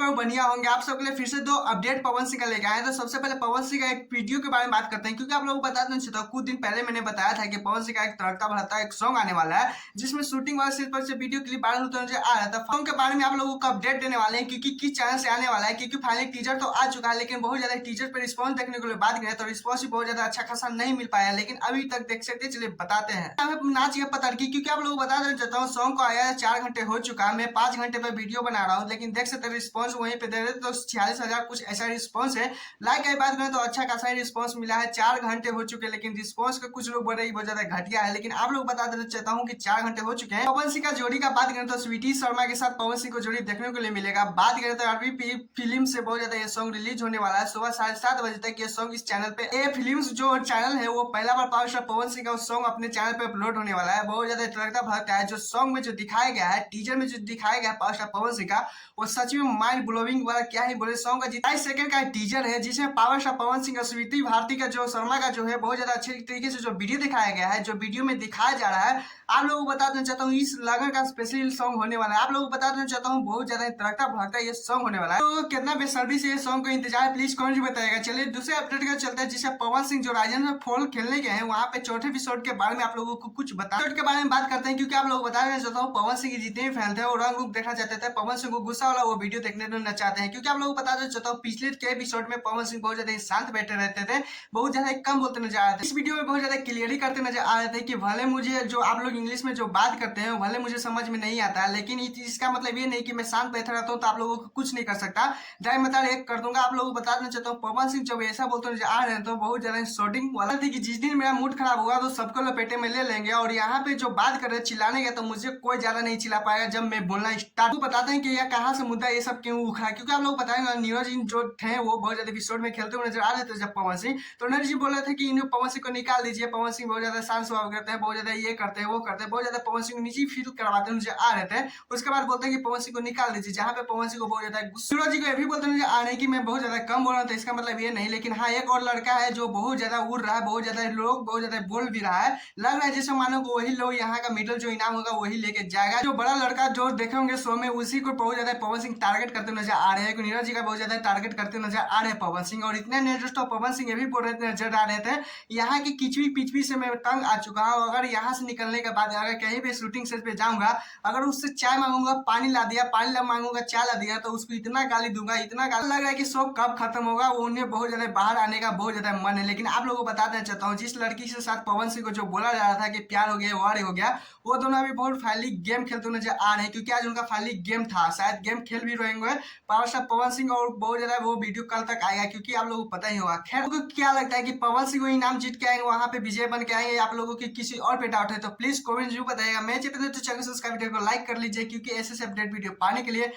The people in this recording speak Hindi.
और बढ़िया होंगे। आप सबके लिए फिर से दो अपडेट पवन सिंह का लेके आए हैं। तो सबसे पहले पवन सिंह का एक वीडियो के बारे में बात करते हैं, क्योंकि आप लोगों को बता देना चाहता हूँ, कुछ दिन पहले मैंने बताया था कि पवन सिंह का एक तड़कता भड़कता एक सॉन्ग आने वाला है, जिसमें शूटिंग वाले सेट पर से वीडियो क्लिप वायरल होते नजर आ रहा था। सॉन्ग के बारे में आप लोगों को अपडेट देने वाले हैं, क्योंकि किस चैनल से आने वाला है, क्योंकि फाइनली टीजर तो आ चुका है, लेकिन बहुत ज्यादा टीजर पर रिस्पॉन्स देखने को बात करें तो रिस्पॉन्स भी बहुत ज्यादा अच्छा खासा नहीं मिल पाया, लेकिन अभी तक देख सकते, चलिए बताते हैं। नाच या पतरकी, क्योंकि आप लोगों को बता देना चाहता हूँ, सॉन्ग को आया 4 घंटे हो चुका है, मैं 5 घंटे पे वीडियो बना रहा हूँ, लेकिन देख सकते रिस्पॉन्स वहीं पे दे रहे तो 46,000 कुछ ऐसा रिस्पॉन्स है। लाइक की बात करें तो अच्छा खासा रिस्पॉन्स मिला है। 4 घंटे हो चुके, लेकिन रिस्पॉन्स का कुछ लोग बोल रहे बहुत ज्यादा घटिया है, लेकिन आप लोग बता देना चाहता हूँ कि 4 घंटे हो चुके हैं। पवन सिंह का जोड़ी का बात करें तो स्वीटी शर्मा के साथ पवन सिंह को जोड़ी देखने को मिलेगा। बात करें तो अरबी फिल्म से बहुत ज्यादा ये सॉन्ग रिलीज होने वाला है। सुबह 7:30 बजे तक ये सॉन्ग इस चैनल पे ए फिल्म जो चैनल है वो पहला बार पावर स्टार पवन सिंह का सॉन्ग अपने चैनल पे अपलोड होने वाला है। बहुत ज्यादा तड़कता भड़कता है। जो सॉन्ग में जो दिखाया गया है, टीजर में जो दिखाया गया है पावर स्टार पवन सिंह का, वो सच में माइंड ब्लोइंग वाला क्या ही बोले। सॉन्ग का 22 सेकंड का टीजर है, जिसमें पावर स्टार पवन सिंह का स्वीटी भारती का जो शर्मा का जो है बहुत ज्यादा अच्छे तरीके से जो वीडियो दिखाया गया है, जो वीडियो में दिखाया जा रहा है। आप लोगों को बता देना चाहता हूँ इस लगन का स्पेशल सॉन्ग होने वाला है। आप लोगों को बता देना चाहता हूँ बहुत ज्यादा तड़कता भड़कता ये सॉन्ग होने वाला है। तो कितना बेसब्री से ये सॉन्ग का इंतजार प्लीज कमेंट में बताएगा। चलिए दूसरे अपडेट का चलता है, जिसे पवन सिंह जो राजेंद्र फॉल खेलने गए हैं, वहाँ पे चौथे एपिसोड के बारे में आप लोगों को कुछ बता के बारे में बात करते हैं, क्योंकि आप लोग बताना चाहता हूँ पवन सिंह के जितने भी फैन थे वो रंग रूप देखना चाहते थे, पवन सिंह को गुस्सा वाला वो वीडियो देखने को न चाहते हैं। क्योंकि आप लोग बता देना चाहता हूँ पिछले के एपिसोड में पवन सिंह बहुत ज्यादा शांत बैठे रहते थे, बहुत ज्यादा कम बोलते नजर आ रहे थे। इस वीडियो में बहुत ज्यादा क्लियरली करते नजर आ रहे थे कि भले मुझे जो आप लोग इंग्लिश में जो बात करते हैं भले मुझे समझ में नहीं आता, लेकिन इसका मतलब ये नहीं कि मैं शांत बैठा रहता हूँ तो आप लोगों को कुछ नहीं कर सकता, जाए मैं एक कर दूंगा। आप लोगों को बता देना चाहता हूँ पवन सिंह जब ऐसा बोलते नजर आ रहे हैं तो बहुत ज्यादा शॉटिंग वाला थी कि जिस दिन मेरा मूड खराब होगा तो सबको लपेटे में ले लेंगे, और यहाँ पे जो बात कर रहे चिल्लाने का तो मुझे कोई ज्यादा नहीं चिल्ला पाएगा जब मैं बोलना स्टार्ट। तो बताते हैं कि यह कहाँ से मुद्दा ये सब क्यों उखड़ा, क्योंकि आप लोग बताएंगे नीरज जो थे वो बहुत ज्यादा एपिसोड में खेलते हुए नजर आ रहे थे जब पवन सिंह, तो नीरज जी बोल रहे थे कि इन्हें पवन सिंह को निकाल दीजिए, पवन सिंह बहुत ज्यादा शांत स्वभाव करते हैं, बहुत ज्यादा ये करते हैं वो करते हैं, बहुत ज्यादा पवन सिंह को निजी फील करवाते नजर आ रहे थे। उसके बाद बोलते हैं कि पवन सिंह को निकाल दीजिए, जहाँ पे पवन सिंह को बहुत ज्यादा नीरज जी को ये भी बोलते नजर आ रहे हैं कि मैं बहुत ज्यादा कम बोल रहा था, इसका मतलब ये नहीं, लेकिन हाँ एक और लड़का है जो बहुत ज्यादा उड़ रहा है, बहुत ज्यादा लोग बहुत ज्यादा बोल भी रहा है, लग रहा है जैसे मानो को वही लोग यहाँ का मिडल जो इनाम होगा वही लेके जाएगा। जो बड़ा लड़का जो देखे होंगे शो में उसी को बहुत ज्यादा पवन सिंह टारगेट करते नजर आ रहे हैं, नीरज जी का बहुत ज्यादा टारगेट करते नजर आ रहे हैं पवन सिंह। और इतने नेटस्ट पवन सिंह ये भी बोल रहे नजर आ रहे थे यहाँ की किचवी पिचवी से मैं तंग आ चुका हूँ, अगर यहाँ से निकलने के बाद अगर कहीं भी शूटिंग सेट पे जाऊंगा, अगर उससे चाय मांगूंगा पानी ला दिया, पानी ला मांगूंगा चाय ला दिया, तो उसको इतना गाली दूंगा, इतना गाली लग रहा है कि शो कब खत्म होगा। वो उन्हें बहुत ज्यादा बाहर आने का बहुत ज्यादा मन है। लेकिन आप लोगों को बता देना चाहता हूँ जिस लड़की के साथ पवन सिंह को जो बोला जा रहा था कि प्यार हो गया वार हो गया, वो दोनों अभी बहुत फाइनली गेम खेलते नजर आ रहे हैं, क्योंकि आज उनका फाइनली गेम था, शायद गेम खेल भी रहेंगे पावर स्टार पवन सिंह, और बहुत ज्यादा वो वीडियो कल तक आएगा, क्योंकि आप लोगों को पता ही होगा। खैर आपको क्या लगता है कि पवन सिंह वो इनाम जीत के आएंगे, वहां पे विजय बन के आएंगे, आप लोगों की किसी और पे डाउट है तो प्लीज कमेंट जरूर बताइएगा। मैं चाहता हूं तो चैनल को सब्सक्राइब वीडियो को लाइक कर लीजिए, क्योंकि ऐसे अपडेट वीडियो पाने के लिए